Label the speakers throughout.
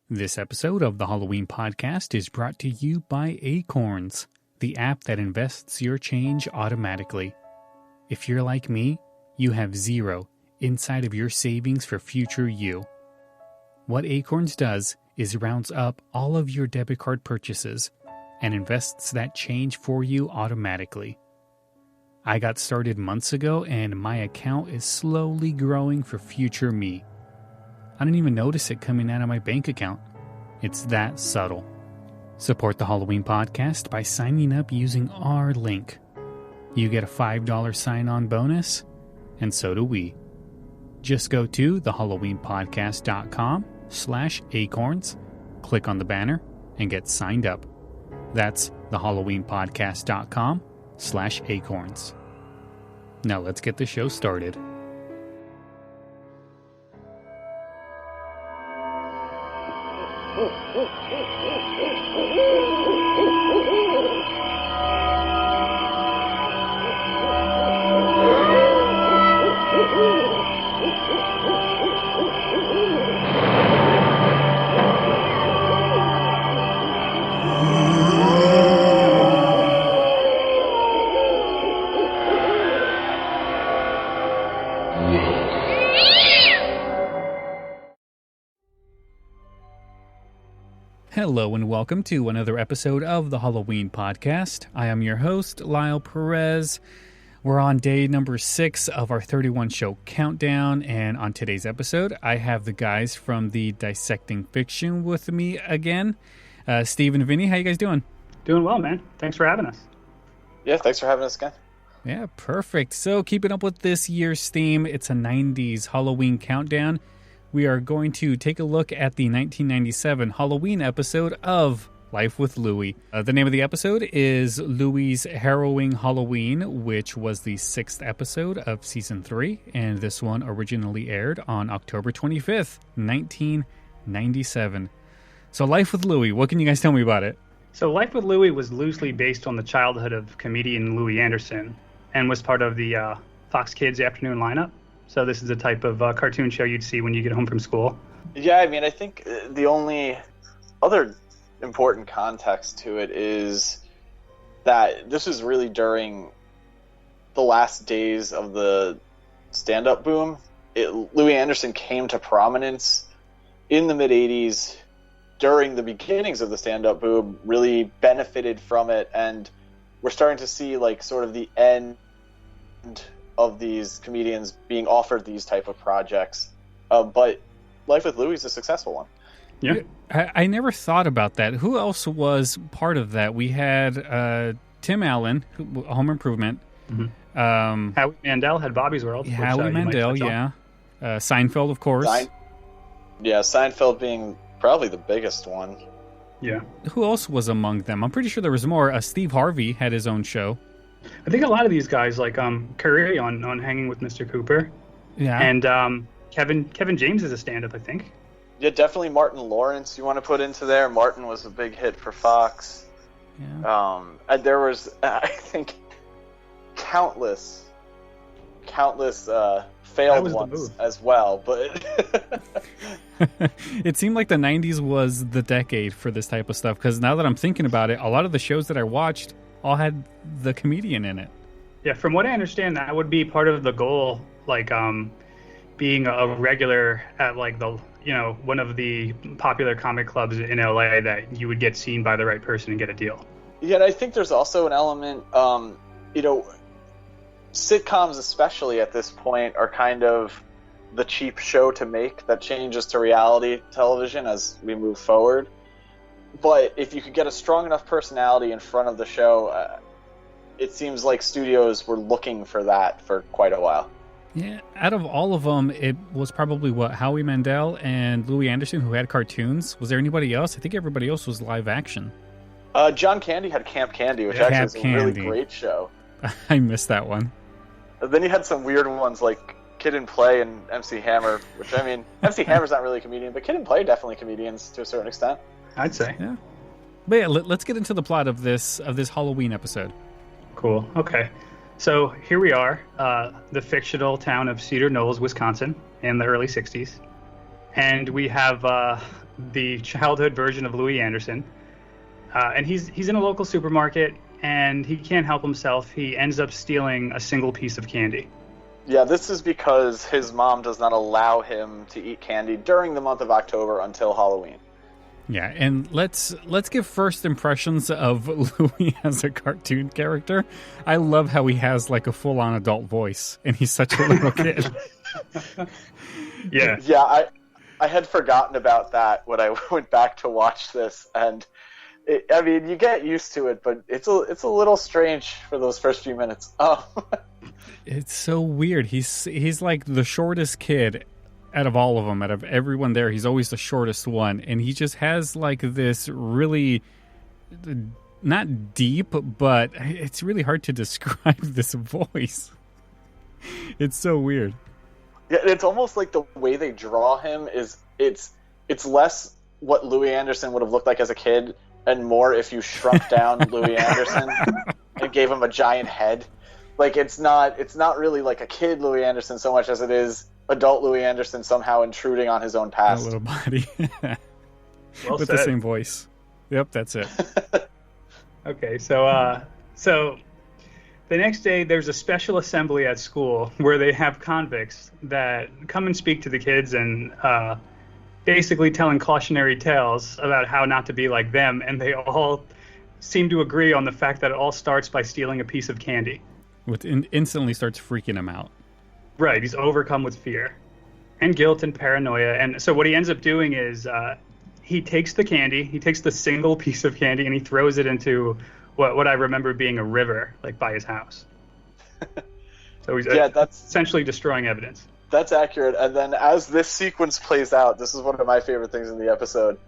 Speaker 1: This episode of the Halloween podcast is brought to you by Acorns, the app that invests your change automatically. If you're like me, you have zero inside of your savings for future you. What Acorns does is rounds up all of your debit card purchases and invests that change for you automatically. I got started months ago and my account is slowly growing for future me. I didn't even notice it coming out of my bank account. It's that subtle. Support the Halloween podcast by signing up using our link. You get a $5 sign-on bonus, and so do we. Just go to thehalloweenpodcast.com/acorns, click on the banner, and get signed up. That's thehalloweenpodcast.com/acorns. Now let's get the show started. Hello and welcome to another episode of the Halloween podcast. I am your host, Lyle Perez. We're on day number 6 of our 31 show countdown, and on today's episode, I have the guys from the Dissecting Fiction with me again. Stephen and Vinnie, how you guys doing?
Speaker 2: Doing well, man. Thanks for having us.
Speaker 3: Yeah, thanks for having us again.
Speaker 1: Yeah, perfect. So keeping up with this year's theme, it's a 90s Halloween countdown. We are going to take a look at the 1997 Halloween episode of Life with Louie. The name of the episode is Louie's Harrowing Halloween, which was the 6th episode of Season 3, and this one originally aired on October 25th, 1997. So Life with Louie, what can you guys tell me about it?
Speaker 2: So Life with Louie was loosely based on the childhood of comedian Louie Anderson and was part of the Fox Kids afternoon lineup. So this is the type of cartoon show you'd see when you get home from school.
Speaker 3: Yeah, I mean, I think the only other important context to it is that this was really during the last days of the stand-up boom. Louie Anderson came to prominence in the mid-'80s during the beginnings of the stand-up boom, really benefited from it, and we're starting to see like sort of the end of these comedians being offered these type of projects. But Life with Louie is a successful one.
Speaker 2: Yeah.
Speaker 1: I never thought about that. Who else was part of that? We had Tim Allen, Home Improvement.
Speaker 2: Mm-hmm. Howie Mandel had Bobby's World.
Speaker 1: Howie Mandel, yeah. Seinfeld, of course.
Speaker 3: Seinfeld being probably the biggest one.
Speaker 2: Yeah.
Speaker 1: Who else was among them? I'm pretty sure there was more. Steve Harvey had his own show.
Speaker 2: I think a lot of these guys, like Curry on Hanging with Mr. Cooper.
Speaker 1: Yeah.
Speaker 2: And Kevin James is a stand-up, I think.
Speaker 3: Yeah, definitely Martin Lawrence you want to put into there. Martin was a big hit for Fox.
Speaker 1: Yeah.
Speaker 3: And there was, I think, countless failed ones as well. But
Speaker 1: it seemed like the 90s was the decade for this type of stuff, because now that I'm thinking about it, a lot of the shows that I watched all had the comedian in it.
Speaker 2: Yeah, from what I understand, that would be part of the goal, like being a regular at like the one of the popular comic clubs in LA, that you would get seen by the right person and get a deal.
Speaker 3: Yeah, and I think there's also an element, sitcoms especially at this point are kind of the cheap show to make that changes to reality television as we move forward. But if you could get a strong enough personality in front of the show, it seems like studios were looking for that for quite a while.
Speaker 1: Yeah, out of all of them, it was probably, Howie Mandel and Louie Anderson who had cartoons. Was there anybody else? I think everybody else was live action.
Speaker 3: John Candy had Camp Candy, which actually is a really great show.
Speaker 1: I missed that one.
Speaker 3: And then you had some weird ones like Kid and Play and MC Hammer, which, I mean, MC Hammer's not really a comedian, but Kid and Play are definitely comedians to a certain extent.
Speaker 2: I'd say.
Speaker 1: Yeah. But yeah, let's get into the plot of this Halloween episode.
Speaker 2: Cool. Okay. So here we are, the fictional town of Cedar Knolls, Wisconsin, in the early 60s. And we have the childhood version of Louie Anderson. And he's in a local supermarket, and he can't help himself. He ends up stealing a single piece of candy.
Speaker 3: Yeah, this is because his mom does not allow him to eat candy during the month of October until Halloween.
Speaker 1: Yeah, and let's give first impressions of Louie as a cartoon character. I love how he has like a full-on adult voice, and he's such a little kid.
Speaker 2: Yeah.
Speaker 3: Yeah, I had forgotten about that when I went back to watch this, and I mean, you get used to it, but it's a little strange for those first few minutes.
Speaker 1: It's so weird. He's like the shortest kid out of all of them, out of everyone there. He's always the shortest one, and he just has like this really not deep, but it's really hard to describe this voice. It's so weird.
Speaker 3: Yeah, it's almost like the way they draw him is it's less what Louie Anderson would have looked like as a kid, and more if you shrunk down Louie Anderson and gave him a giant head. Like it's not really like a kid Louie Anderson so much as it is adult Louie Anderson somehow intruding on his own past.
Speaker 1: A little body.
Speaker 2: Well
Speaker 1: with
Speaker 2: said.
Speaker 1: the same voice. Yep, that's it.
Speaker 2: Okay, so the next day there's a special assembly at school where they have convicts that come and speak to the kids and basically telling cautionary tales about how not to be like them, and they all seem to agree on the fact that it all starts by stealing a piece of candy.
Speaker 1: Instantly starts freaking him out.
Speaker 2: Right, he's overcome with fear and guilt and paranoia. And so what he ends up doing is he takes the candy, he takes the single piece of candy, and he throws it into what I remember being a river, like by his house. So he's that's essentially destroying evidence.
Speaker 3: That's accurate. And then as this sequence plays out, this is one of my favorite things in the episode.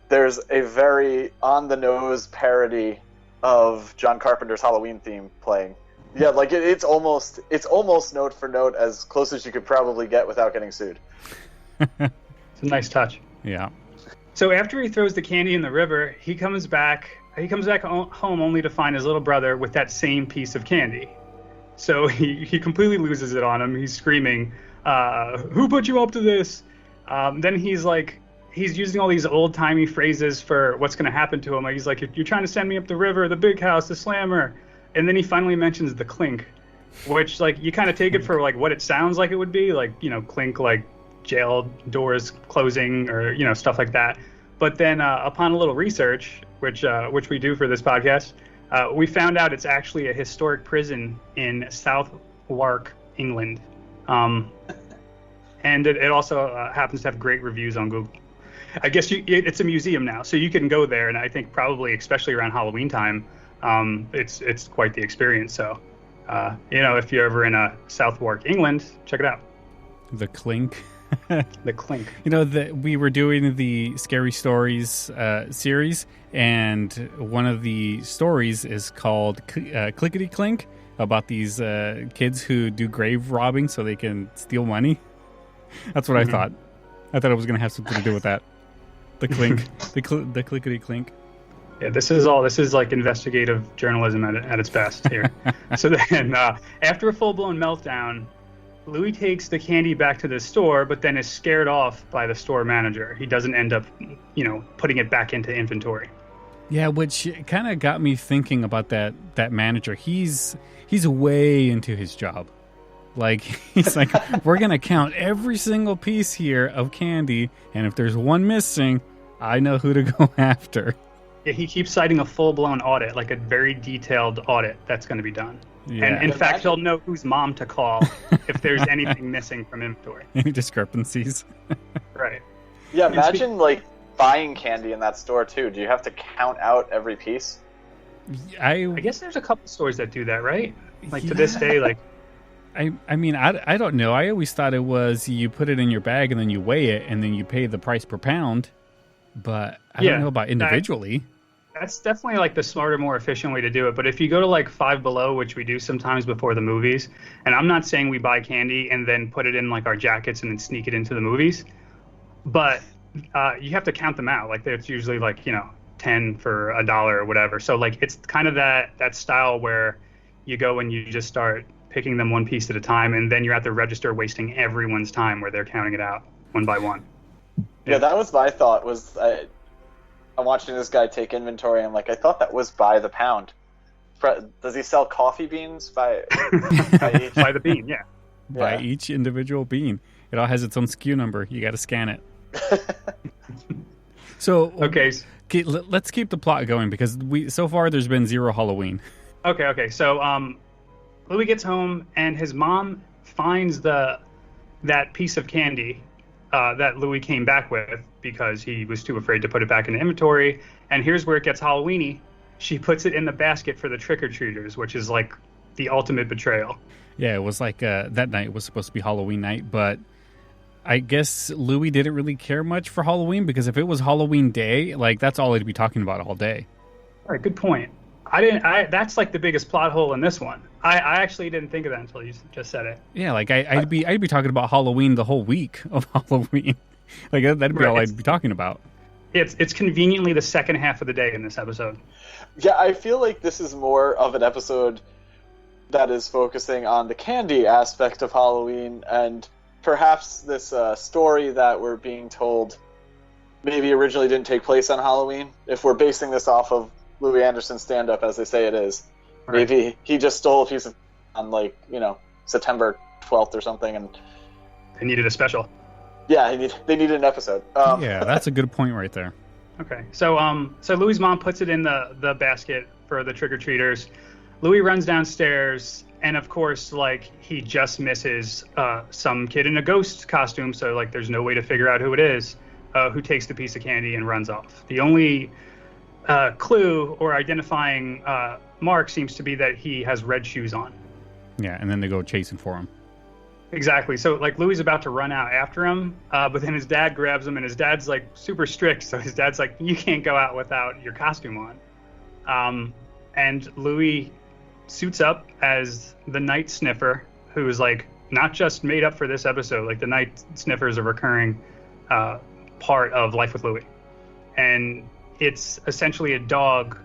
Speaker 3: There's a very on-the-nose parody of John Carpenter's Halloween theme playing. Yeah, like it's almost note for note as close as you could probably get without getting sued.
Speaker 2: It's a nice touch.
Speaker 1: Yeah.
Speaker 2: So after he throws the candy in the river, he comes back home only to find his little brother with that same piece of candy. So he completely loses it on him. He's screaming, "Who put you up to this?" Then he's using all these old-timey phrases for what's going to happen to him. He's like, "You're trying to send me up the river, the big house, the slammer." And then he finally mentions the clink, which, like, you kind of take it for, like, what it sounds like it would be. Like, you know, clink, like, jail doors closing or, you know, stuff like that. But then upon a little research, which we do for this podcast, we found out it's actually a historic prison in Southwark, England. And it also happens to have great reviews on Google. I guess it's a museum now, so you can go there, and I think probably, especially around Halloween time, it's quite the experience. So, you know, if you're ever in Southwark, England, check it out.
Speaker 1: The clink.
Speaker 2: The clink.
Speaker 1: You know, we were doing the Scary Stories series, and one of the stories is called Clickety Clink, about these kids who do grave robbing so they can steal money. That's what I thought. I thought it was going to have something to do with that. The clink. the clickety clink.
Speaker 2: Yeah, this is like investigative journalism at its best here. So then, after a full-blown meltdown, Louie takes the candy back to the store, but then is scared off by the store manager. He doesn't end up, you know, putting it back into inventory.
Speaker 1: Yeah, which kind of got me thinking about that manager. He's way into his job. Like, he's like, we're going to count every single piece here of candy, and if there's one missing, I know who to go after.
Speaker 2: Yeah, he keeps citing a full-blown audit, like a very detailed audit that's going to be done. Yeah. And in fact, he'll know whose mom to call if there's anything missing from inventory.
Speaker 1: Any discrepancies.
Speaker 2: Right.
Speaker 3: Yeah, imagine, like, buying candy in that store, too. Do you have to count out every piece?
Speaker 2: I guess there's a couple stores that do that, right? Like, to this day, like...
Speaker 1: I mean, I don't know. I always thought it was you put it in your bag and then you weigh it and then you pay the price per pound. But I don't know about individually.
Speaker 2: That's definitely like the smarter, more efficient way to do it. But if you go to like Five Below, which we do sometimes before the movies, and I'm not saying we buy candy and then put it in like our jackets and then sneak it into the movies, but you have to count them out. Like it's usually like, you know, 10 for $1 or whatever. So like it's kind of that style where you go and you just start picking them one piece at a time, and then you're at the register wasting everyone's time where they're counting it out one by one.
Speaker 3: Yeah, that was my thought. I'm watching this guy take inventory. I'm like, I thought that was by the pound. Does he sell coffee beans by each?
Speaker 2: By the bean? Yeah.
Speaker 1: By each individual bean. It all has its own SKU number. You got to scan it. So
Speaker 2: Okay,
Speaker 1: let's keep the plot going because so far there's been 0 Halloween.
Speaker 2: Okay. So Louie gets home and his mom finds that piece of candy that Louie came back with because he was too afraid to put it back in the inventory. And here's where it gets Halloweeny. She puts it in the basket for the trick-or-treaters, which is like the ultimate betrayal.
Speaker 1: Yeah, it was like that night was supposed to be Halloween night, but I guess Louie didn't really care much for Halloween because if it was Halloween day, like that's all he'd be talking about all day.
Speaker 2: All right, good point. That's like the biggest plot hole in this one. I actually didn't think of that until you just said it.
Speaker 1: Yeah, like I'd be talking about Halloween the whole week of Halloween. Like that'd be all I'd be talking about.
Speaker 2: It's conveniently the second half of the day in this episode.
Speaker 3: Yeah, I feel like this is more of an episode that is focusing on the candy aspect of Halloween, and perhaps this story that we're being told maybe originally didn't take place on Halloween. If we're basing this off of Louie Anderson's stand-up, as they say it is, maybe he just stole a piece of on September 12th or something, and
Speaker 2: they needed a special.
Speaker 3: Yeah, they needed an episode.
Speaker 1: Yeah, that's a good point right there.
Speaker 2: Okay, so Louie's mom puts it in the basket for the trick-or-treaters. Louie runs downstairs, and of course, like, he just misses some kid in a ghost costume, so like there's no way to figure out who it is, who takes the piece of candy and runs off. The only clue or identifying mark seems to be that he has red shoes on.
Speaker 1: Yeah, and then they go chasing for him.
Speaker 2: Exactly. So, like, Louie's about to run out after him, but then his dad grabs him, and his dad's, like, super strict. So his dad's like, you can't go out without your costume on. And Louie suits up as the Night Sniffer, who is, like, not just made up for this episode. Like, the Night Sniffer is a recurring part of Life with Louie. And it's essentially a dog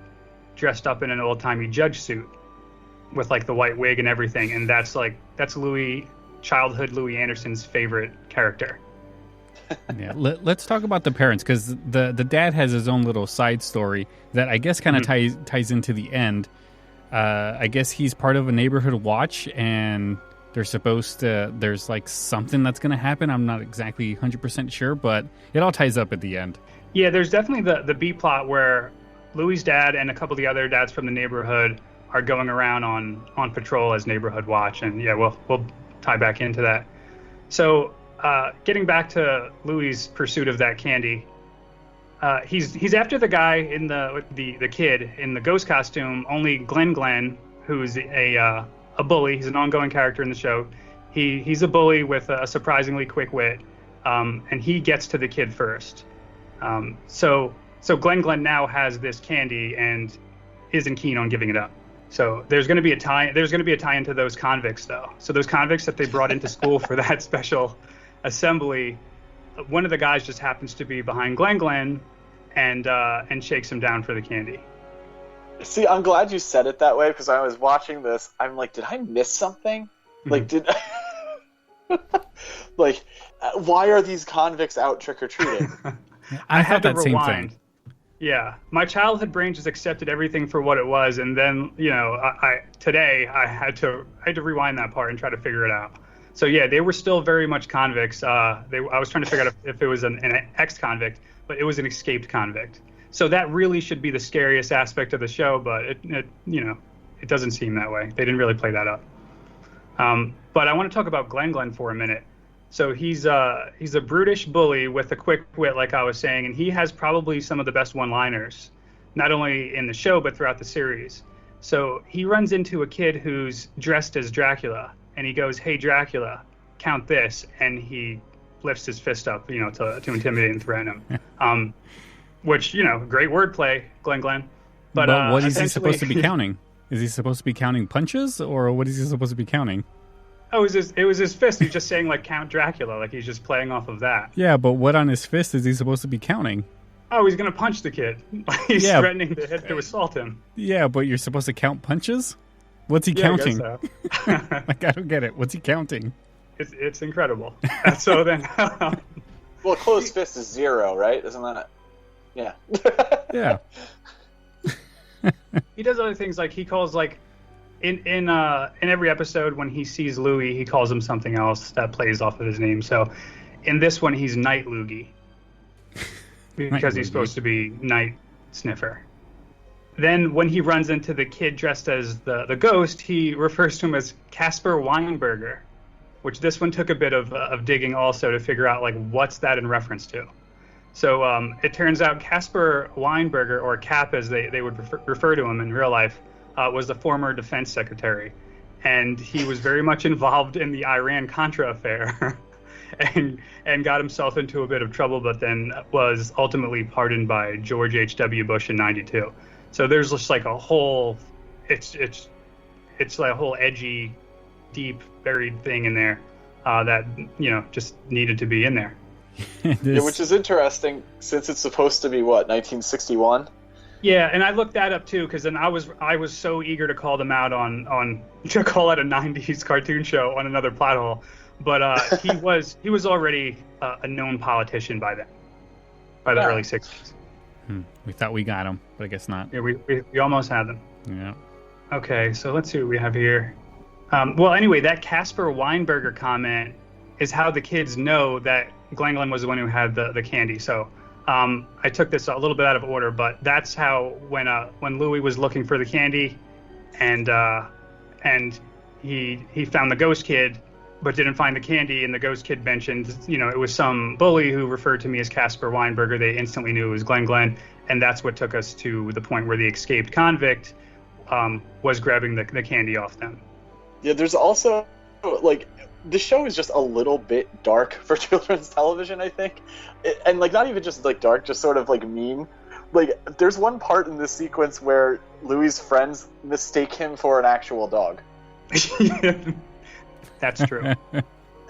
Speaker 2: dressed up in an old-timey judge suit with, like, the white wig and everything. And that's childhood Louie Anderson's favorite character.
Speaker 1: Yeah, let's talk about the parents, because the dad has his own little side story that I guess kind of ties into the end. I guess he's part of a neighborhood watch, and there's like something that's going to happen. I'm not exactly 100% sure, but it all ties up at the end.
Speaker 2: Yeah, there's definitely the B plot where Louie's dad and a couple of the other dads from the neighborhood are going around on patrol as neighborhood watch, and yeah, we'll tie back into that. So getting back to Louie's pursuit of that candy, he's after the guy in the kid in the ghost costume. Only Glenn, who's a bully. He's an ongoing character in the show. He's a bully with a surprisingly quick wit, and he gets to the kid first. So Glenn now has this candy and isn't keen on giving it up. So there's going to be a tie into those convicts, though. So those convicts that they brought into school for that special assembly, one of the guys just happens to be behind Glenn and shakes him down for the candy.
Speaker 3: See, I'm glad you said it that way, because I was watching this. I'm like, did I miss something? Like, why are these convicts out trick-or-treating?
Speaker 2: I had to
Speaker 1: that same
Speaker 2: rewind.
Speaker 1: thing.
Speaker 2: Yeah, my childhood brain just accepted everything for what it was, and then today I had to rewind that part and try to figure it out. So yeah, they were still very much convicts. I was trying to figure out if it was an ex-convict, but it was an escaped convict. So that really should be the scariest aspect of the show, but it doesn't seem that way. They didn't really play that up. But I want to talk about Glenn for a minute. So he's a brutish bully with a quick wit, like I was saying, and he has probably some of the best one-liners, not only in the show but throughout the series. So he runs into a kid who's dressed as Dracula, and he goes, "Hey Dracula, count this," and he lifts his fist up, to intimidate and threaten him. Which great wordplay, Glenn. But
Speaker 1: what is he supposed to be counting? Is he supposed to be counting punches, or what is he supposed to be counting?
Speaker 2: Oh, it was his fist. He's just saying, like, Count Dracula. Like, he's just playing off of that.
Speaker 1: Yeah, but what on his fist is he supposed to be counting?
Speaker 2: Oh, he's going to punch the kid. He's threatening to assault him.
Speaker 1: Yeah, but you're supposed to count punches? What's he counting?
Speaker 2: I guess so.
Speaker 1: Like, I don't get it. What's he counting?
Speaker 2: It's incredible. So then
Speaker 3: Well, closed fist is 0, right? Isn't that? Yeah.
Speaker 1: Yeah.
Speaker 2: He does other things, like he calls, like, in every episode when he sees Louie, he calls him something else that plays off of his name. So in this one, he's Night Loogie because he's supposed to be Night Sniffer. Then when he runs into the kid dressed as the ghost, he refers to him as Casper Weinberger, which this one took a bit of digging also to figure out, like, what's that in reference to. So it turns out Casper Weinberger, or Cap as they would refer to him in real life, was the former defense secretary. And he was very much involved in the Iran-Contra affair and got himself into a bit of trouble, but then was ultimately pardoned by George H.W. Bush in 92. So there's just like a whole, it's like a whole edgy, deep, buried thing in there that, just needed to be in there.
Speaker 3: Yeah, which is interesting since it's supposed to be, 1961?
Speaker 2: Yeah, and I looked that up too, because then I was so eager to call them out on to call it a 90s cartoon show on another plot hole, but he was already a known politician by then, by the early 60s.
Speaker 1: We thought we got him, but I guess not.
Speaker 2: Yeah, we almost had them.
Speaker 1: Yeah.
Speaker 2: Okay, so let's see what we have here. Well, anyway, that Casper Weinberger comment is how the kids know that Glenn was the one who had the candy. So I took this a little bit out of order, but that's how when Louie was looking for the candy, and he found the ghost kid, but didn't find the candy, and the ghost kid mentioned, it was some bully who referred to me as Casper Weinberger. They instantly knew it was Glenn, and that's what took us to the point where the escaped convict was grabbing the candy off them.
Speaker 3: Yeah, there's also, like, the show is just a little bit dark for children's television, I think. And, like, not even just, like, dark, just sort of, like, mean. Like, there's one part in this sequence where Louie's friends mistake him for an actual dog.
Speaker 2: That's true.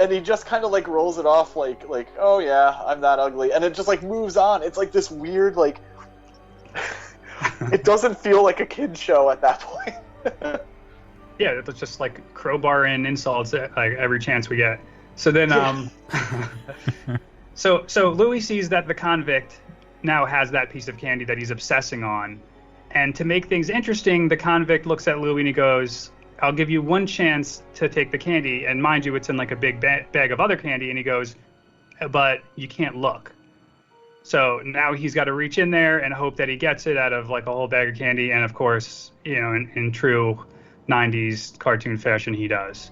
Speaker 3: And he just kind of, like, rolls it off like, oh, yeah, I'm that ugly. And it just, like, moves on. It's, like, this weird, like... It doesn't feel like a kid's show at that point.
Speaker 2: Yeah, it's just like crowbar in insults like every chance we get. So then, so Louie sees that the convict now has that piece of candy that he's obsessing on, and to make things interesting, the convict looks at Louie and he goes, "I'll give you one chance to take the candy, and mind you, it's in like a big bag of other candy." And he goes, "But you can't look." So now he's got to reach in there and hope that he gets it out of like a whole bag of candy, and of course, in true 90s cartoon fashion, he does.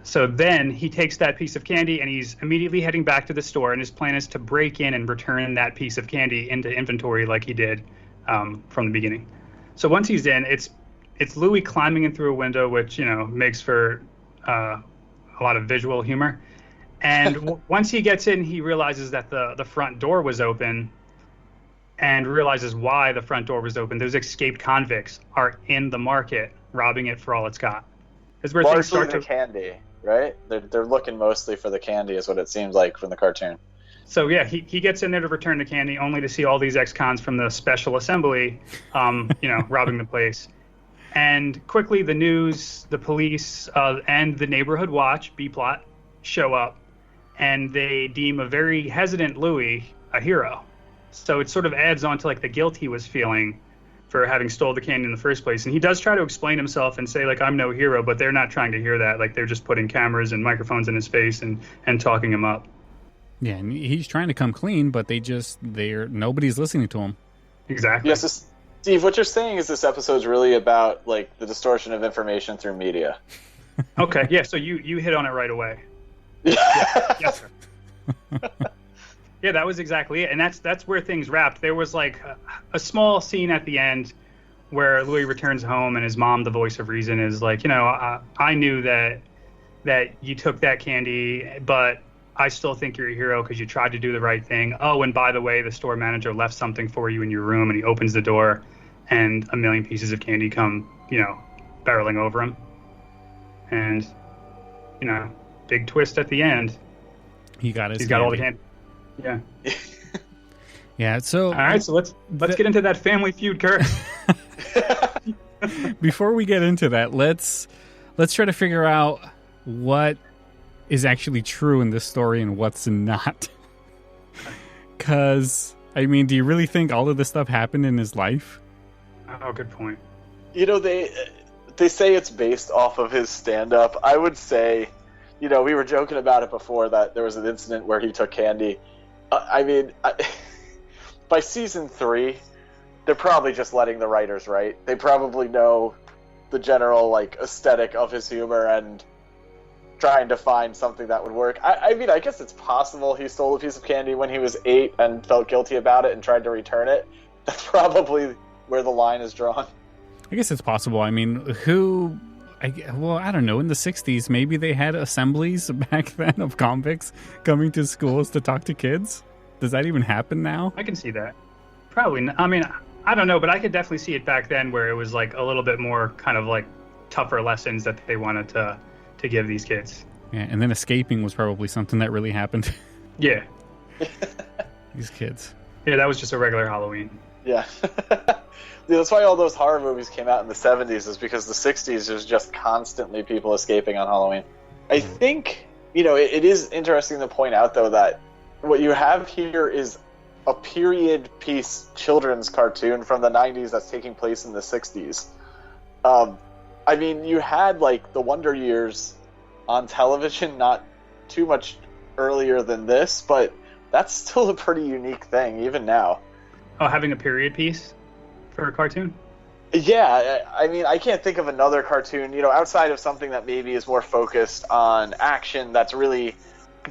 Speaker 2: So then he takes that piece of candy and he's immediately heading back to the store, and his plan is to break in and return that piece of candy into inventory like he did from the beginning. So once he's in, it's Louie climbing in through a window, which makes for a lot of visual humor. And once he gets in, he realizes that the front door was open, and realizes why the front door was open. Those escaped convicts are in the market, robbing it for all it's got. It's where things start to
Speaker 3: candy, right? They're looking mostly for the candy, is what it seems like from the cartoon.
Speaker 2: So yeah, he gets in there to return the candy, only to see all these ex-cons from the Special Assembly, robbing the place. And quickly, the news, the police, and the neighborhood watch, B-plot, show up, and they deem a very hesitant Louie a hero. So it sort of adds on to like the guilt he was feeling for having stole the candy in the first place. And he does try to explain himself and say, like, I'm no hero, but they're not trying to hear that. Like, they're just putting cameras and microphones in his face and talking him up.
Speaker 1: Yeah, and he's trying to come clean, but nobody's listening to him.
Speaker 2: Exactly.
Speaker 3: Yes, so Steve, what you're saying is this episode's really about, like, the distortion of information through media.
Speaker 2: Okay, yeah, so you hit on it right away. Yes, sir. Yeah, that was exactly it, and that's where things wrapped. There was like a small scene at the end where Louie returns home, and his mom, the voice of reason, is like, I knew that you took that candy, but I still think you're a hero because you tried to do the right thing. Oh, and by the way, the store manager left something for you in your room, and he opens the door, and a million pieces of candy come, barreling over him, and big twist at the end.
Speaker 1: He's got
Speaker 2: all the candy. Yeah.
Speaker 1: Yeah. So.
Speaker 2: All right. So let's get into that Family Feud curse.
Speaker 1: Before we get into that, let's try to figure out what is actually true in this story and what's not. Because, I mean, do you really think all of this stuff happened in his life?
Speaker 2: Oh, good point.
Speaker 3: You know, they say it's based off of his stand-up. I would say, you know, we were joking about it before that there was an incident where he took candy. By season 3, they're probably just letting the writers write. They probably know the general, like, aesthetic of his humor and trying to find something that would work. I mean, I guess it's possible he stole a piece of candy when he was 8 and felt guilty about it and tried to return it. That's probably where the line is drawn.
Speaker 1: I guess it's possible. I mean, I don't know. In the 60s, maybe they had assemblies back then of convicts coming to schools to talk to kids. Does that even happen now?
Speaker 2: I can see that. Probably not. I mean, I don't know, but I could definitely see it back then where it was like a little bit more kind of like tougher lessons that they wanted to give these kids.
Speaker 1: Yeah, and then escaping was probably something that really happened.
Speaker 2: Yeah.
Speaker 1: These kids.
Speaker 2: Yeah, that was just a regular Halloween.
Speaker 3: Yeah. That's why all those horror movies came out in the 70s, is because the 60s there's just constantly people escaping on Halloween. I think, you know, it is interesting to point out, though, that what you have here is a period piece children's cartoon from the 90s that's taking place in the 60s. I mean, you had, like, the Wonder Years on television not too much earlier than this, but that's still a pretty unique thing, even now.
Speaker 2: Oh, having a period piece for a cartoon?
Speaker 3: Yeah, I mean, I can't think of another cartoon, you know, outside of something that maybe is more focused on action that's really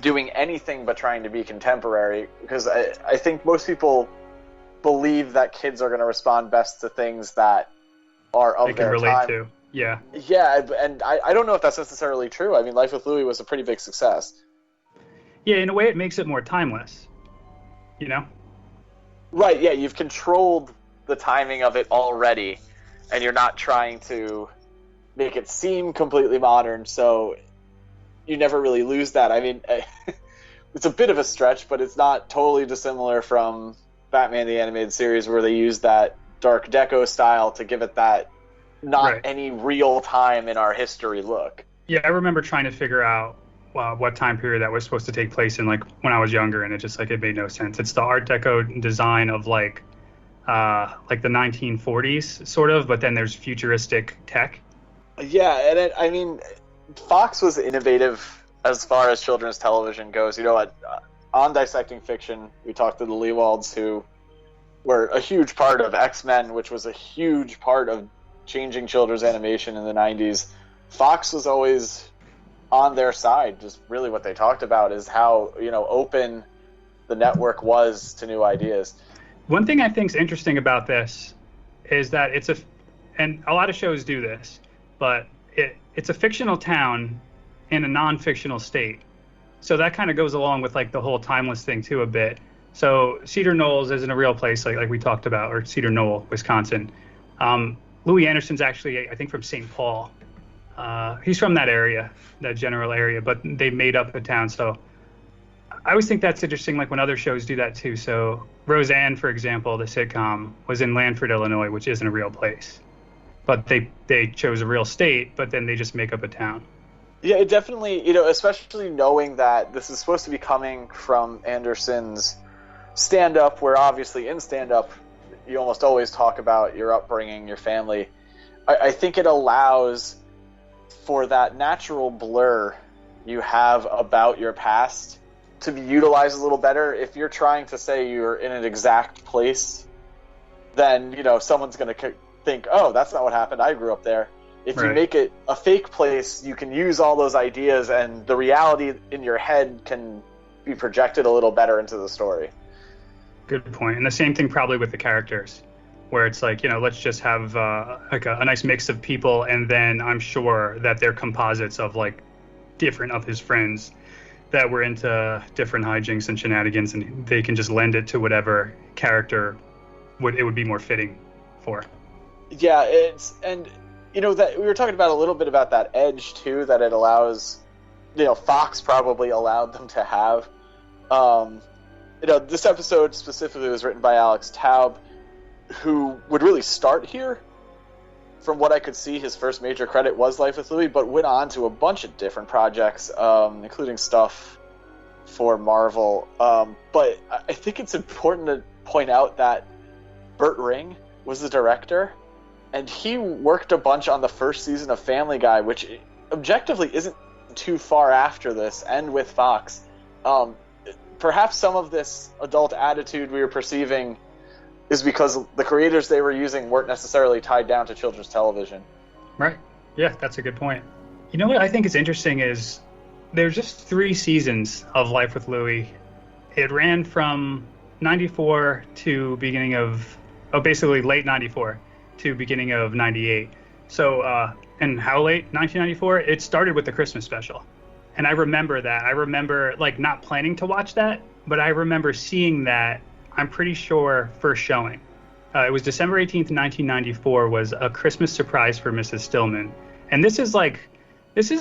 Speaker 3: doing anything but trying to be contemporary, because I think most people believe that kids are going to respond best to things that are of their time. They can relate to.
Speaker 2: Yeah.
Speaker 3: Yeah, and I don't know if that's necessarily true. I mean, Life with Louie was a pretty big success.
Speaker 2: Yeah, in a way it makes it more timeless, you know?
Speaker 3: Right, yeah, you've controlled the timing of it already, and you're not trying to make it seem completely modern, so you never really lose that. I mean, it's a bit of a stretch, but it's not totally dissimilar from Batman the Animated Series, where they used that dark deco style to give it that any real time in our history look.
Speaker 2: Yeah, I remember trying to figure out what time period that was supposed to take place in, like, when I was younger, and it made no sense. It's the Art Deco design of like the 1940s, sort of, but then there's futuristic tech.
Speaker 3: Yeah, and I mean, Fox was innovative as far as children's television goes. You know, on Dissecting Fiction, we talked to the Leewalds, who were a huge part of X-Men, which was a huge part of changing children's animation in the 90s. Fox was always on their side. Just really what they talked about is how, you know, open the network was to new ideas.
Speaker 2: One thing I think is interesting about this is that and a lot of shows do this, but it's a fictional town in a non-fictional state. So that kind of goes along with, like, the whole timeless thing too a bit. So Cedar Knolls isn't a real place, like we talked about, or Cedar Knoll, Wisconsin. Louie Anderson's actually, I think, from St. Paul. He's from that area, that general area, but they made up a town. So I always think that's interesting, like when other shows do that too. So Roseanne, for example, the sitcom, was in Lanford, Illinois, which isn't a real place. But they chose a real state, but then they just make up a town.
Speaker 3: Yeah, it definitely, you know, especially knowing that this is supposed to be coming from Anderson's stand-up, where obviously in stand-up, you almost always talk about your upbringing, your family. I think it allows for that natural blur you have about your past to be utilized a little better. If you're trying to say you're in an exact place, then, you know, someone's going to think, oh, that's not what happened. I grew up there. If you make it a fake place, you can use all those ideas, and the reality in your head can be projected a little better into the story.
Speaker 2: Good point. And the same thing probably with the characters, where it's like, you know, let's just have like a nice mix of people, and then I'm sure that they're composites of, like, different of his friends that were into different hijinks and shenanigans, and they can just lend it to whatever character it would be more fitting for.
Speaker 3: Yeah, and you know, that we were talking about a little bit about that edge too, that it allows, you know, Fox probably allowed them to have. You know, this episode specifically was written by Alex Taub, who would really start here. From what I could see, his first major credit was Life with Louie, but went on to a bunch of different projects, including stuff for Marvel. But I think it's important to point out that Burt Ring was the director, and he worked a bunch on the first season of Family Guy, which objectively isn't too far after this, and with Fox. Perhaps some of this adult attitude we were perceiving is because the creators they were using weren't necessarily tied down to children's television.
Speaker 2: Right. Yeah, that's a good point. You know what I think is interesting is there's just 3 seasons of Life with Louie. It ran from 94 to beginning of, basically late 94 to beginning of 98. So, and how late? 1994? It started with the Christmas special. And I remember that. I remember, like, not planning to watch that, but I remember seeing that, I'm pretty sure, first showing. It was December 18th, 1994, was A Christmas Surprise for Mrs. Stillman. And this is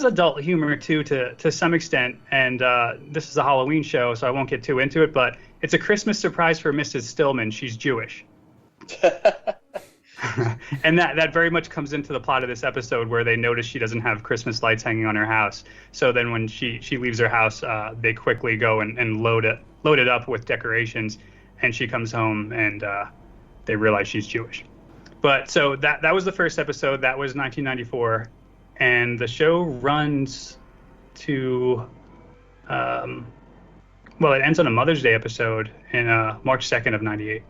Speaker 2: adult humor, too, to some extent. And this is a Halloween show, so I won't get too into it, but it's a Christmas surprise for Mrs. Stillman. She's Jewish. And that very much comes into the plot of this episode, where they notice she doesn't have Christmas lights hanging on her house. So then when she leaves her house, they quickly go and load it up with decorations, and she comes home and they realize she's Jewish. But so that was the first episode. That was 1994, and the show runs to it ends on a Mother's Day episode in March 2nd of 98.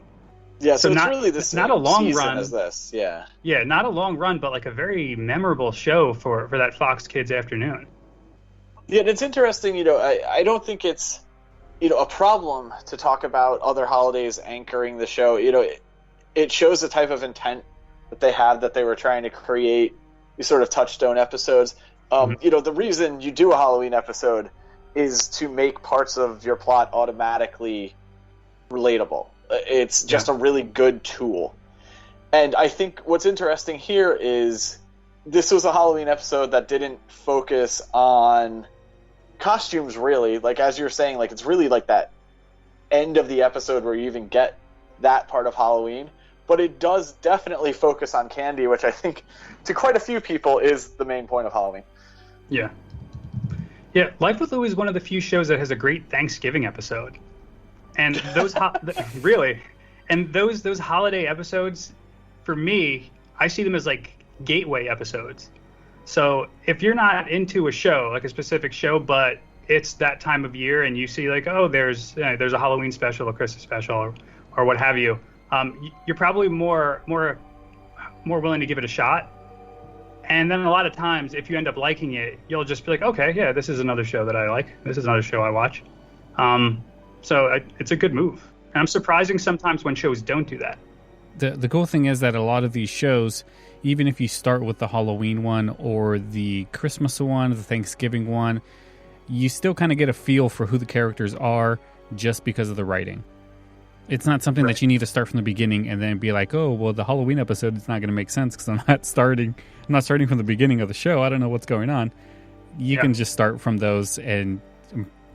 Speaker 3: Yeah, so it's really the same
Speaker 2: not a long
Speaker 3: season
Speaker 2: run
Speaker 3: as this. Yeah.
Speaker 2: Yeah, not a long run, but like a very memorable show for that Fox Kids afternoon.
Speaker 3: Yeah, and it's interesting, I don't think it's, a problem to talk about other holidays anchoring the show. It shows the type of intent that they have, that they were trying to create these sort of touchstone episodes. The reason you do a Halloween episode is to make parts of your plot automatically relatable. It's just a really good tool. And I think what's interesting here is this was a Halloween episode that didn't focus on costumes, really. Like, as you're saying, like, it's really like that end of the episode where you even get that part of Halloween. But it does definitely focus on candy, which I think to quite a few people is the main point of Halloween.
Speaker 2: Yeah. Yeah, Life with Louie is one of the few shows that has a great Thanksgiving episode. And those really, and those holiday episodes, for me, I see them as like gateway episodes. So if you're not into a show, like a specific show, but it's that time of year, and you see like, oh, there's a Halloween special, a Christmas special, or what have you, you're probably more willing to give it a shot. And then a lot of times, if you end up liking it, you'll just be like, okay, yeah, this is another show that I like. This is another show I watch. So it's a good move. And I'm surprising sometimes when shows don't do that.
Speaker 1: The cool thing is that a lot of these shows, even if you start with the Halloween one or the Christmas one, the Thanksgiving one, you still kind of get a feel for who the characters are just because of the writing. It's not something that you need to start from the beginning and then be like, oh, well, the Halloween episode is not going to make sense because I'm not starting from the beginning of the show. I don't know what's going on. You can just start from those, and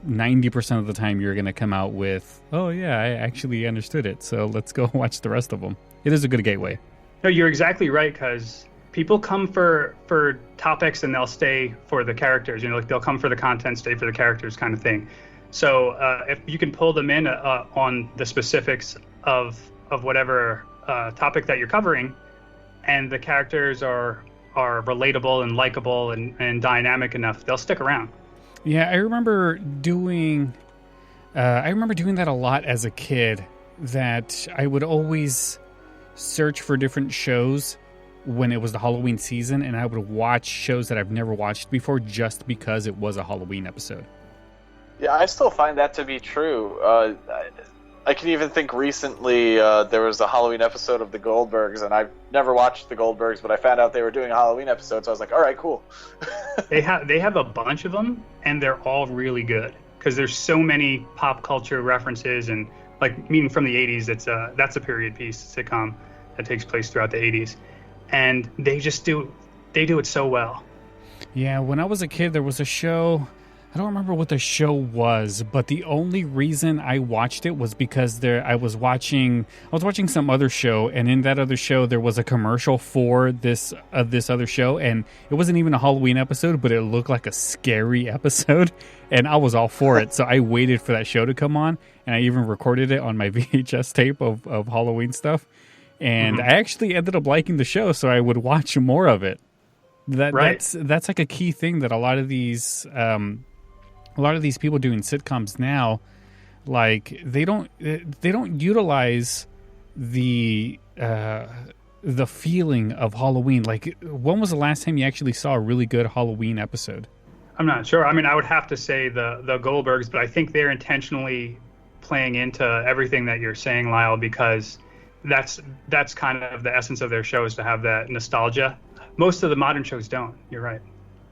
Speaker 1: 90% of the time you're going to come out with, oh yeah, I actually understood it, so let's go watch the rest of them. It is a good gateway.
Speaker 2: No, you're exactly right, because people come for topics and they'll stay for the characters. Like they'll come for the content, stay for the characters, kind of thing. So if you can pull them in on the specifics of whatever topic that you're covering, and the characters are relatable and likable and dynamic enough, they'll stick around.
Speaker 1: Yeah, I remember doing that a lot as a kid, that I would always search for different shows when it was the Halloween season, and I would watch shows that I've never watched before just because it was a Halloween episode.
Speaker 3: Yeah, I still find that to be true. I can even think recently there was a Halloween episode of The Goldbergs, and I've never watched The Goldbergs, but I found out they were doing a Halloween episode, so I was like, all right, cool.
Speaker 2: They have a bunch of them, and they're all really good, because there's so many pop culture references, and like, meaning from the 80s, that's a period piece sitcom that takes place throughout the 80s, and they do it so well.
Speaker 1: Yeah, when I was a kid, there was a show, I don't remember what the show was, but the only reason I watched it was because I was watching some other show, and in that other show there was a commercial for this other show, and it wasn't even a Halloween episode, but it looked like a scary episode, and I was all for it. So I waited for that show to come on, and I even recorded it on my VHS tape of Halloween stuff, and I actually ended up liking the show, so I would watch more of it. That's like a key thing that a lot of these people doing sitcoms now, like they don't utilize the feeling of Halloween. Like, when was the last time you actually saw a really good Halloween episode?
Speaker 2: I'm not sure. I mean, I would have to say the Goldbergs, but I think they're intentionally playing into everything that you're saying, Lyle, because that's kind of the essence of their show, is to have that nostalgia. Most of the modern shows don't. You're right.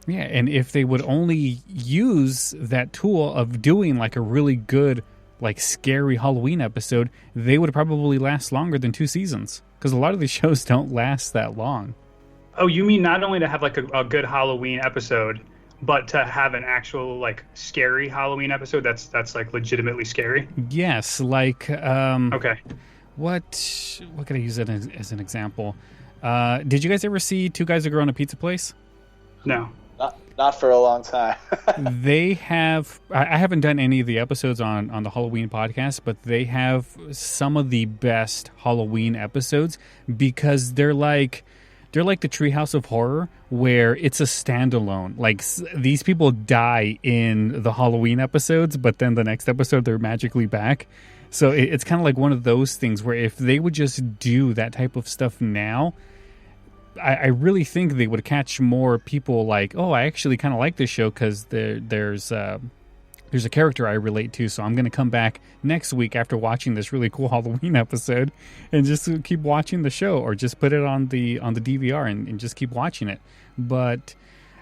Speaker 1: Yeah, and if they would only use that tool of doing like a really good, like scary Halloween episode, they would probably last longer than 2 seasons. Because a lot of these shows don't last that long.
Speaker 2: Oh, you mean not only to have like a good Halloween episode, but to have an actual like scary Halloween episode that's like legitimately scary?
Speaker 1: Yes, like
Speaker 2: okay.
Speaker 1: What could I use it as an example? Did you guys ever see Two Guys, a Girl, and a Pizza Place?
Speaker 2: No.
Speaker 3: Not for a long time.
Speaker 1: They have... I haven't done any of the episodes on the Halloween podcast, but they have some of the best Halloween episodes because they're like the Treehouse of Horror, where it's a standalone. Like, these people die in the Halloween episodes, but then the next episode they're magically back. So it's kind of like one of those things where if they would just do that type of stuff now, I really think they would catch more people like, oh, I actually kind of like this show because there's a character I relate to, so I'm going to come back next week after watching this really cool Halloween episode and just keep watching the show, or just put it on the DVR and just keep watching it. But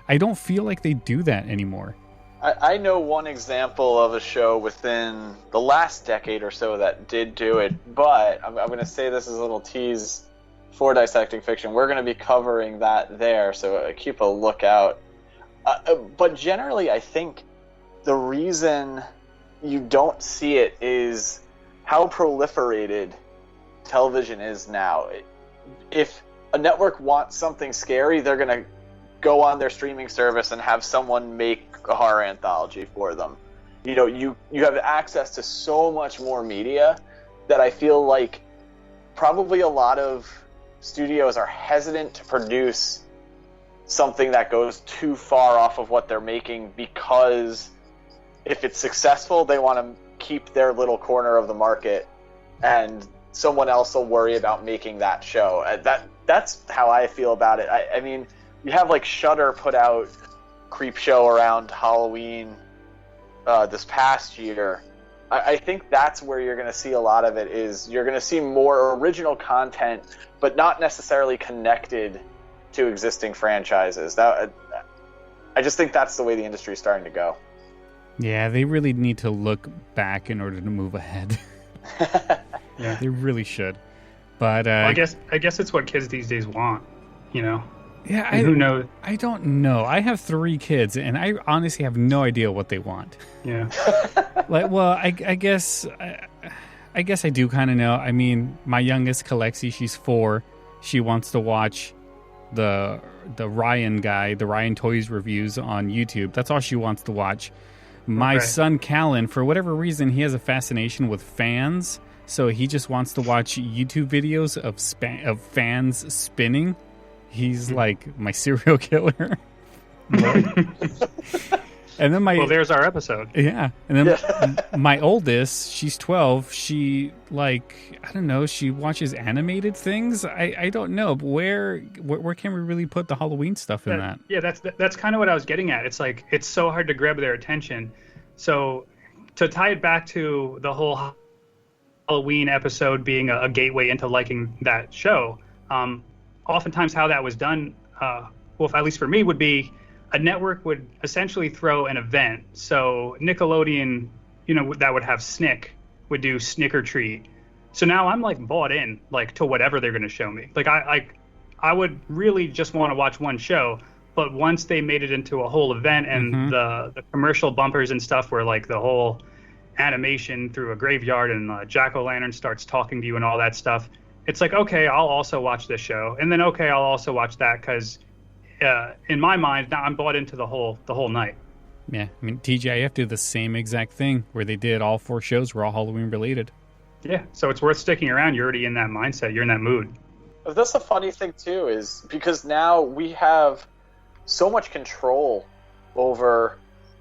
Speaker 1: I don't feel like they do that anymore.
Speaker 3: I know one example of a show within the last decade or so that did do it, but I'm going to say this as a little tease for Dissecting Fiction. We're going to be covering that there, so keep a lookout. But generally, I think the reason you don't see it is how proliferated television is now. If a network wants something scary, they're going to go on their streaming service and have someone make a horror anthology for them. You know, you have access to so much more media that I feel like probably a lot of studios are hesitant to produce something that goes too far off of what they're making, because if it's successful, they want to keep their little corner of the market, and someone else will worry about making that show. That's how I feel about it. I mean, you have like Shudder put out Creep Show around Halloween this past year. I think that's where you're going to see a lot of it. Is you're going to see more original content, but not necessarily connected to existing franchises. I just think that's the way the industry is starting to go.
Speaker 1: Yeah, they really need to look back in order to move ahead. Yeah, they really should. But
Speaker 2: well, I guess it's what kids these days want, you know.
Speaker 1: Yeah,
Speaker 2: who knows? I
Speaker 1: don't know. I have 3 kids, and I honestly have no idea what they want.
Speaker 2: Yeah.
Speaker 1: Like, well, I guess I do kind of know. I mean, my youngest, Kalexi, she's 4. She wants to watch the Ryan guy, the Ryan Toys reviews on YouTube. That's all she wants to watch. My son, Callan, for whatever reason, he has a fascination with fans, so he just wants to watch YouTube videos of fans spinning. He's like my serial killer. And then well,
Speaker 2: there's our episode.
Speaker 1: Yeah. And then my oldest, she's 12. She I don't know, she watches animated things. I don't know, but where can we really put the Halloween stuff in that?
Speaker 2: Yeah, that's kind of what I was getting at. It's like, it's so hard to grab their attention. So to tie it back to the whole Halloween episode being a gateway into liking that show, oftentimes how that was done, well, at least for me, would be a network would essentially throw an event. So Nickelodeon, that would have Snick, would do Snick or Treat. So now I'm like bought in, like, to whatever they're going to show me. Like I would really just want to watch one show, But once they made it into a whole event, and the commercial bumpers and stuff were like the whole animation through a graveyard, and jack-o'-lantern starts talking to you and all that stuff, it's like, okay, I'll also watch this show, and then okay, I'll also watch that, because in my mind now I'm bought into the whole night.
Speaker 1: Yeah, I mean, TGIF did the same exact thing where they did all 4 shows were all Halloween related.
Speaker 2: Yeah, so it's worth sticking around. You're already in that mindset. You're in that mood.
Speaker 3: That's the funny thing too, is because now we have so much control over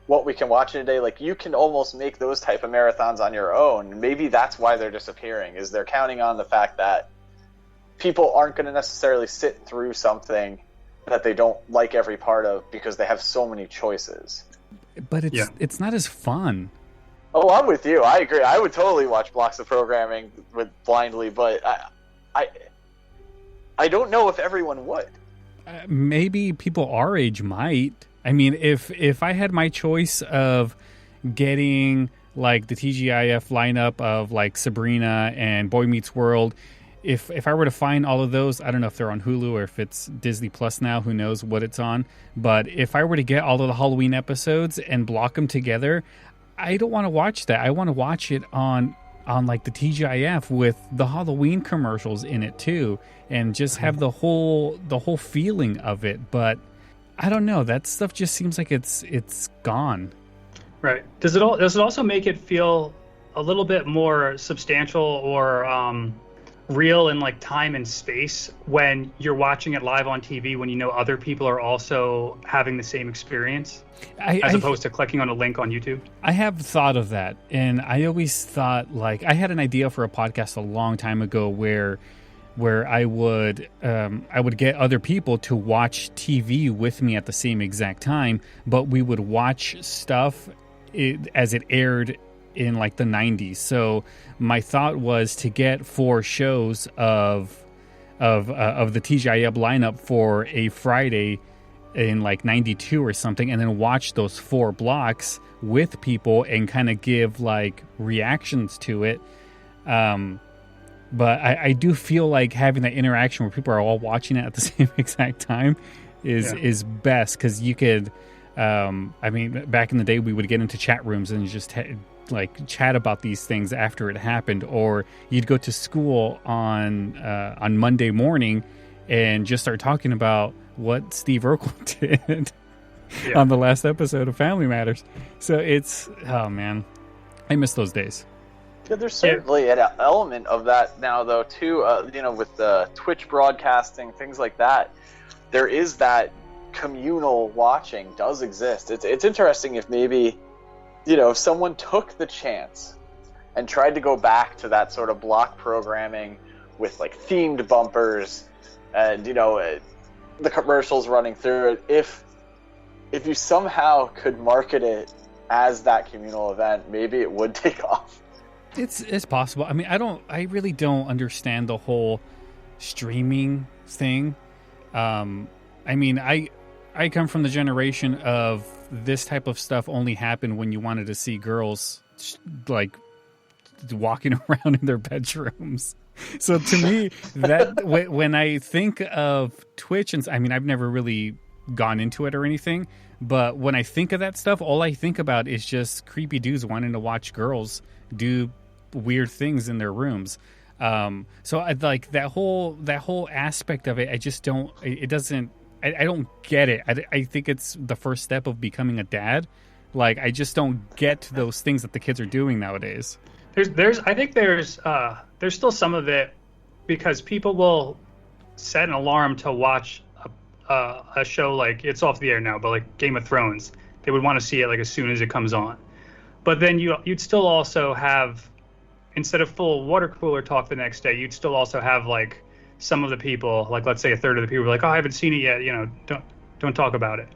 Speaker 3: what we can watch in a day. Like, you can almost make those type of marathons on your own. Maybe that's why they're disappearing, is they're counting on the fact that people aren't going to necessarily sit through something that they don't like every part of because they have so many choices.
Speaker 1: But it's not as fun.
Speaker 3: Oh, I'm with you. I agree. I would totally watch blocks of programming blindly, but I don't know if everyone would.
Speaker 1: Maybe people our age might. I mean, if I had my choice of getting like the TGIF lineup of like Sabrina and Boy Meets World, if I were to find all of those, I don't know if they're on Hulu or if it's Disney Plus now, who knows what it's on. But if I were to get all of the Halloween episodes and block them together, I don't want to watch that. I want to watch it on like the TGIF with the Halloween commercials in it too, and just have the whole feeling of it. But I don't know. That stuff just seems like it's gone.
Speaker 2: Right. Does it also make it feel a little bit more substantial or real in like time and space when you're watching it live on TV, when you know other people are also having the same experience, as opposed to clicking on a link on YouTube? I
Speaker 1: have thought of that, and I always thought, like, I had an idea for a podcast a long time ago where I would get other people to watch TV with me at the same exact time, but we would watch stuff as it aired in like the 90s. So my thought was to get 4 shows of the TGIF lineup for a Friday in like 92 or something, and then watch those 4 blocks with people and kind of give like reactions to it. But I do feel like having that interaction where people are all watching it at the same exact time is best, because you could I mean, back in the day we would get into chat rooms and just like chat about these things after it happened, or you'd go to school on Monday morning and just start talking about what Steve Urkel did on the last episode of Family Matters. So it's, oh man, I miss those days.
Speaker 3: Yeah, there's certainly an element of that now, though, too. With the Twitch broadcasting, things like that, there is that communal watching does exist. It's interesting if maybe, if someone took the chance and tried to go back to that sort of block programming with like themed bumpers and the commercials running through it, if you somehow could market it as that communal event, maybe it would take off.
Speaker 1: It's possible. I mean, I really don't understand the whole streaming thing. I mean, I come from the generation of this type of stuff only happened when you wanted to see girls like walking around in their bedrooms. So to me, that when I think of Twitch, and I mean, I've never really gone into it or anything, but when I think of that stuff, all I think about is just creepy dudes wanting to watch girls do weird things in their rooms. So I like that whole aspect of it. I just don't. It doesn't. I don't get it. I think it's the first step of becoming a dad. Like, I just don't get those things that the kids are doing nowadays.
Speaker 2: I think there's still some of it, because people will set an alarm to watch a show, like, it's off the air now, but like Game of Thrones, they would want to see it like as soon as it comes on. But then you'd still also have, instead of full water cooler talk the next day, you'd still also have like some of the people, like let's say a third of the people, were like, oh, I haven't seen it yet, don't talk about it.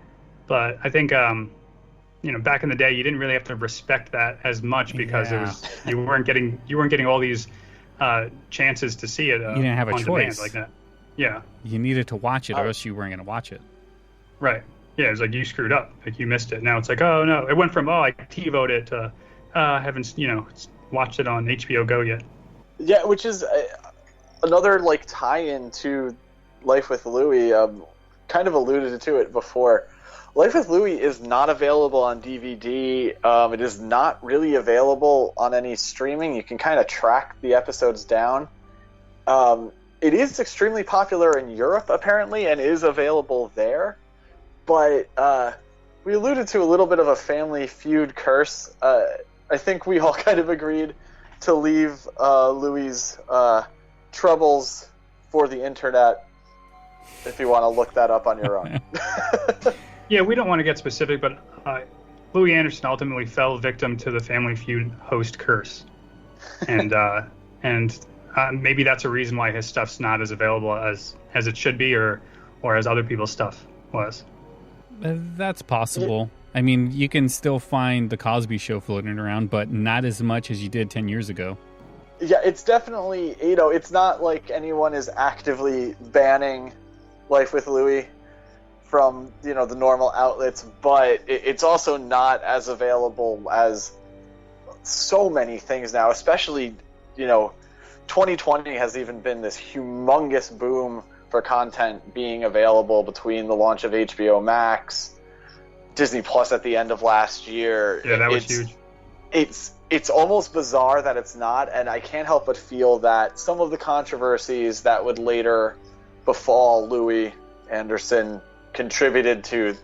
Speaker 2: But I think back in the day, you didn't really have to respect that as much, because it was you weren't getting all these chances to see it.
Speaker 1: You didn't have a choice
Speaker 2: like that. Yeah,
Speaker 1: you needed to watch it, or else you weren't going to watch it.
Speaker 2: Right. Yeah, it was like you screwed up, like you missed it. Now it's like, oh no, it went from I TiVoed it to I haven't watched it on HBO Go yet.
Speaker 3: Yeah, which is another like tie-in to Life with Louie. kind of alluded to it before. Life with Louie is not available on DVD. It is not really available on any streaming. You can kind of track the episodes down. It is extremely popular in Europe, apparently, and is available there. But we alluded to a little bit of a Family Feud curse. I think we all kind of agreed to leave Louie's troubles for the internet if you want to look that up on your own.
Speaker 2: Yeah, we don't want to get specific, but Louie Anderson ultimately fell victim to the Family Feud host curse, and maybe that's a reason why his stuff's not as available as it should be, or as other people's stuff was.
Speaker 1: That's possible. I mean, you can still find the Cosby Show floating around, but not as much as you did 10 years ago.
Speaker 3: Yeah, it's definitely, it's not like anyone is actively banning Life with Louie from, the normal outlets, but it's also not as available as so many things now, especially, 2020 has even been this humongous boom for content being available between the launch of HBO Max, Disney Plus at the end of last year.
Speaker 2: Yeah, that was huge.
Speaker 3: It's almost bizarre that it's not, and I can't help but feel that some of the controversies that would later befall Louie Anderson contributed to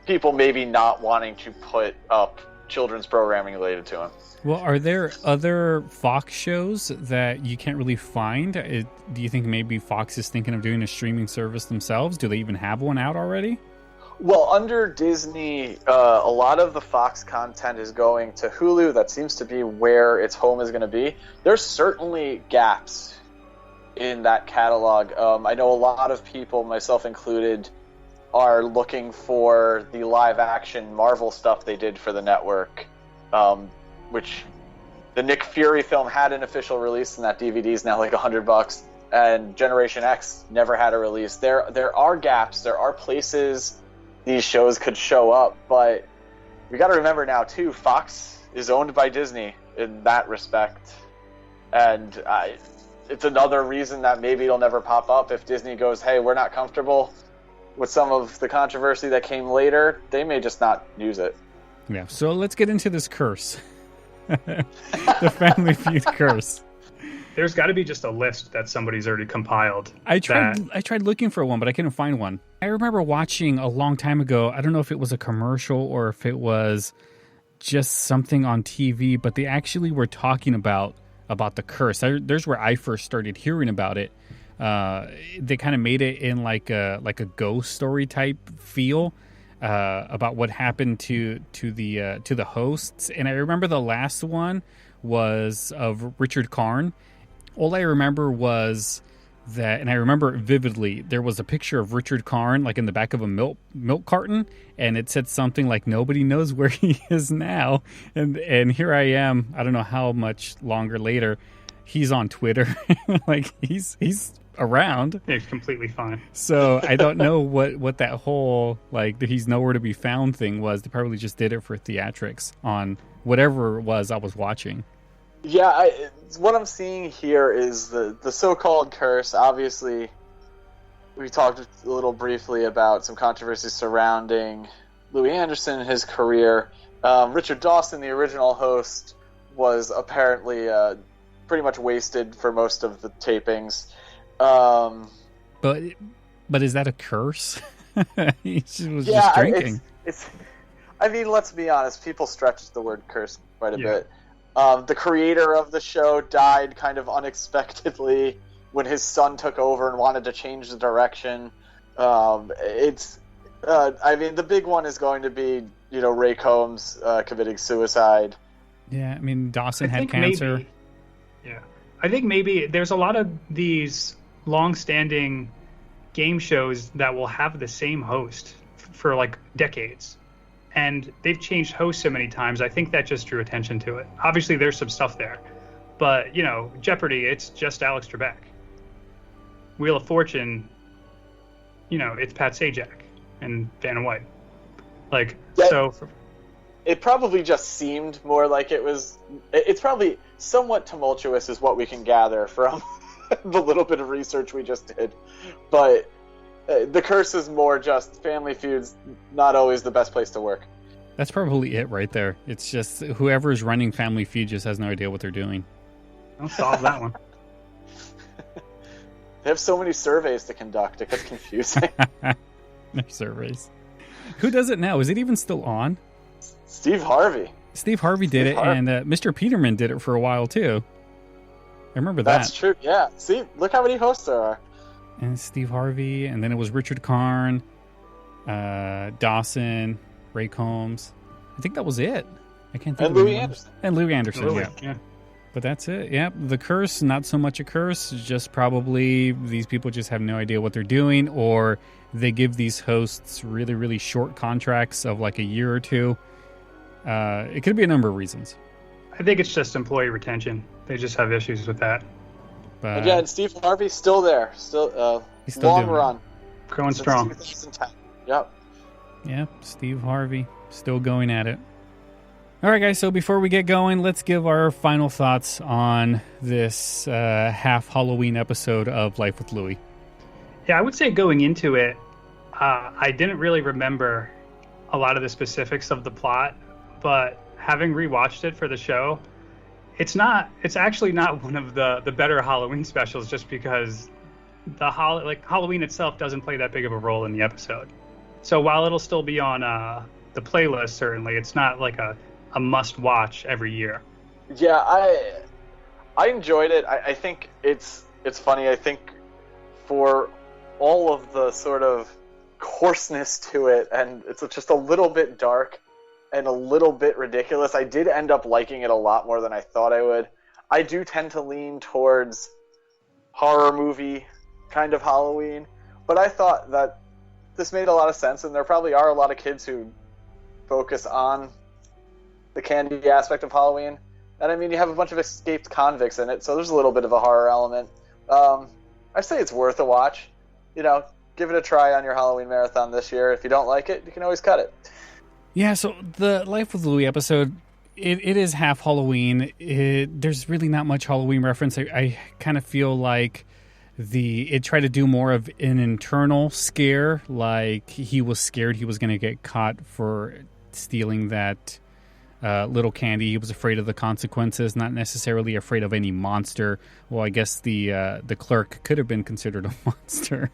Speaker 3: people maybe not wanting to put up children's programming related to him.
Speaker 1: Well, are there other Fox shows that you can't really find? Do you think maybe Fox is thinking of doing a streaming service themselves? Do they even have one out already?
Speaker 3: Well, under Disney, a lot of the Fox content is going to Hulu. That seems to be where its home is going to be. There's certainly gaps in that catalog. I know a lot of people, myself included, are looking for the live-action Marvel stuff they did for the network, which the Nick Fury film had an official release, and that DVD is now like $100, and Generation X never had a release. There are gaps. There are places these shows could show up, but we got to remember now, too, Fox is owned by Disney in that respect, and it's another reason that maybe it'll never pop up. If Disney goes, hey, we're not comfortable with some of the controversy that came later, they may just not use it.
Speaker 1: Yeah, so let's get into this curse. The Family Feud curse.
Speaker 2: There's got to be just a list that somebody's already compiled.
Speaker 1: I tried looking for one, but I couldn't find one. I remember watching a long time ago, I don't know if it was a commercial or if it was just something on TV, but they actually were talking about the curse. There's where I first started hearing about it. They kind of made it in like a ghost story type feel about what happened to the hosts. And I remember the last one was of Richard Karn. All I remember was that, and I remember it vividly, there was a picture of Richard Karn like in the back of a milk carton, and it said something like, nobody knows where he is now. And here I am, I don't know how much longer later, he's on Twitter. Like he's around.
Speaker 2: It's completely fine.
Speaker 1: So I don't know what that whole like he's nowhere to be found thing was. They probably just did it for theatrics on whatever it was I was watching.
Speaker 3: Yeah, what I'm seeing here is the so-called curse. Obviously, we talked a little briefly about some controversy surrounding Louie Anderson and his career. Richard Dawson, the original host, was apparently pretty much wasted for most of the tapings.
Speaker 1: But is that a curse? He was just drinking.
Speaker 3: I mean, let's be honest. People stretch the word curse quite a bit. The creator of the show died kind of unexpectedly when his son took over and wanted to change the direction. I mean, the big one is going to be, Ray Combs committing suicide.
Speaker 1: Yeah, I mean, Dawson had cancer.
Speaker 2: I think maybe there's a lot of these long-standing game shows that will have the same host for like decades. And they've changed hosts so many times, I think that just drew attention to it. Obviously, there's some stuff there. But, Jeopardy, it's just Alex Trebek. Wheel of Fortune, it's Pat Sajak and Vanna White.
Speaker 3: It probably just seemed more like it was... It's probably somewhat tumultuous is what we can gather from the little bit of research we just did. But The curse is more just Family Feud's not always the best place to work.
Speaker 1: That's probably it right there. It's just whoever is running Family Feud just has no idea what they're doing.
Speaker 2: I'll solve that one.
Speaker 3: They have so many surveys to conduct. It gets confusing.
Speaker 1: No surveys. Who does it now? Is it even still on?
Speaker 3: Steve Harvey.
Speaker 1: Steve Harvey did it, and Mr. Peterman did it for a while, too. I remember that.
Speaker 3: That's true, yeah. See, look how many hosts there are.
Speaker 1: And Steve Harvey, and then it was Richard Karn, Dawson, Ray Combs. I think that was it. I can't think
Speaker 3: and
Speaker 1: of
Speaker 3: Louie Anderson.
Speaker 1: And Louie Anderson,
Speaker 2: Louie,
Speaker 1: yeah. But that's it. Yeah, the curse, not so much a curse, just probably these people just have no idea what they're doing, or they give these hosts really, really short contracts of like a year or two. It could be a number of reasons.
Speaker 2: I think it's just employee retention. They just have issues with that.
Speaker 1: But
Speaker 3: Again, Steve Harvey's still there.
Speaker 1: He's still
Speaker 3: long
Speaker 1: doing
Speaker 3: run.
Speaker 2: Going strong.
Speaker 3: 2010. Yep.
Speaker 1: yeah, Steve Harvey, still going at it. All right, guys, so before we get going, let's give our final thoughts on this half Halloween episode of Life with Louie.
Speaker 2: Yeah, I would say going into it, I didn't really remember a lot of the specifics of the plot, but having rewatched it for the show, it's actually not one of the better Halloween specials, just because Halloween itself doesn't play that big of a role in the episode. So while it'll still be on the playlist, certainly, it's not like a must watch every year.
Speaker 3: Yeah, I enjoyed it. I think it's funny. I think for all of the sort of coarseness to it, and it's just a little bit dark and a little bit ridiculous, I did end up liking it a lot more than I thought I would. I do tend to lean towards horror movie kind of Halloween, but I thought that this made a lot of sense, and there probably are a lot of kids who focus on the candy aspect of Halloween. And I mean, you have a bunch of escaped convicts in it, so there's a little bit of a horror element. I say it's worth a watch. You know, give it a try on your Halloween marathon this year. If you don't like it, you can always cut it.
Speaker 1: Yeah, so the Life with Louie episode, it is half Halloween. There's really not much Halloween reference. I kind of feel like it tried to do more of an internal scare, like he was scared he was going to get caught for stealing that little candy. He was afraid of the consequences, not necessarily afraid of any monster. Well, I guess the clerk could have been considered a monster,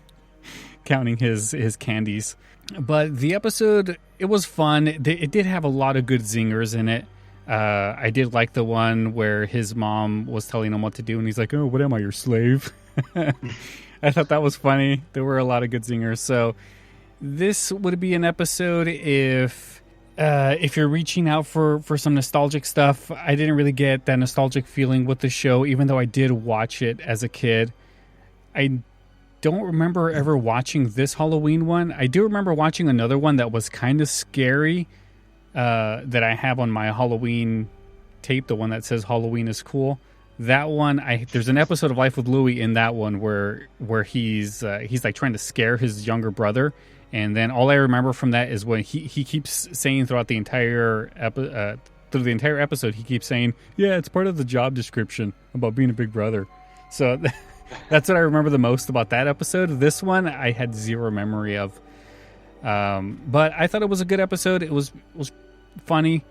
Speaker 1: counting his candies. But the episode, it was fun. It did have a lot of good zingers in it. I did like the one where his mom was telling him what to do, and he's like, "Oh, what am I, your slave?" I thought that was funny. There were a lot of good zingers. So this would be an episode if you're reaching out for some nostalgic stuff. I didn't really get that nostalgic feeling with the show, even though I did watch it as a kid. I don't remember ever watching this Halloween one. I do remember watching another one that was kind of scary that I have on my Halloween tape, the one that says Halloween is cool. That one, there's an episode of Life with Louie in that one where he's like trying to scare his younger brother. And then all I remember from that is when he keeps saying throughout the entire episode, he keeps saying, "Yeah, it's part of the job description about being a big brother." So that's what I remember the most about that episode. This one, I had zero memory of. But I thought it was a good episode. It was funny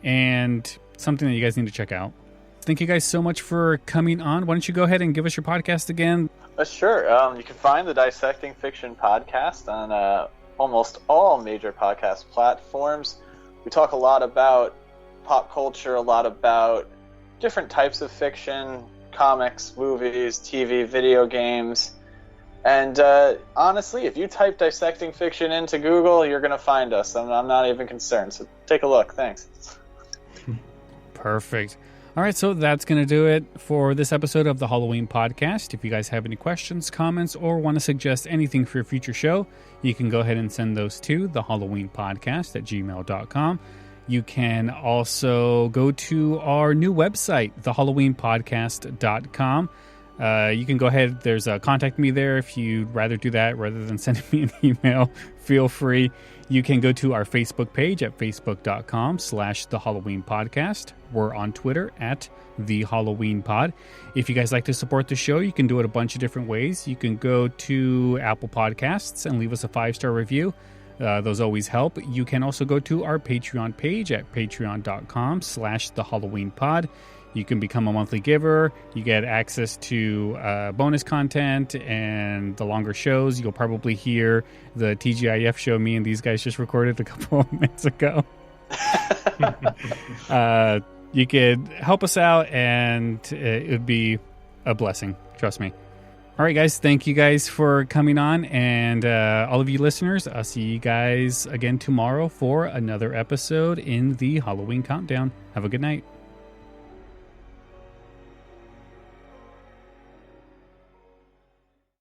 Speaker 1: and something that you guys need to check out. Thank you guys so much for coming on. Why don't you go ahead and give us your podcast again?
Speaker 3: Sure. You can find the Dissecting Fiction podcast on almost all major podcast platforms. We talk a lot about pop culture, a lot about different types of fiction, comics, movies, TV, video games. And honestly, if you type Dissecting Fiction into Google, you're going to find us. I'm not even concerned. So take a look. Thanks.
Speaker 1: Perfect. All right, so that's going to do it for this episode of the Halloween podcast. If you guys have any questions, comments, or want to suggest anything for your future show, you can go ahead and send those to thehalloweenpodcast@gmail.com. You can also go to our new website, thehalloweenpodcast.com. You can go ahead. There's a contact me there if you'd rather do that rather than sending me an email. Feel free. You can go to our Facebook page at facebook.com/The Halloween Podcast. We're on Twitter at The Halloween Pod. If you guys like to support the show, you can do it a bunch of different ways. You can go to Apple Podcasts and leave us a 5-star review. Those always help. You can also go to our Patreon page at patreon.com/The Halloween Pod. You can become a monthly giver. You get access to bonus content and the longer shows. You'll probably hear the TGIF show me and these guys just recorded a couple of minutes ago. You could help us out, and it would be a blessing. Trust me. All right, guys. Thank you guys for coming on. And all of you listeners, I'll see you guys again tomorrow for another episode in the Halloween Countdown. Have a good night.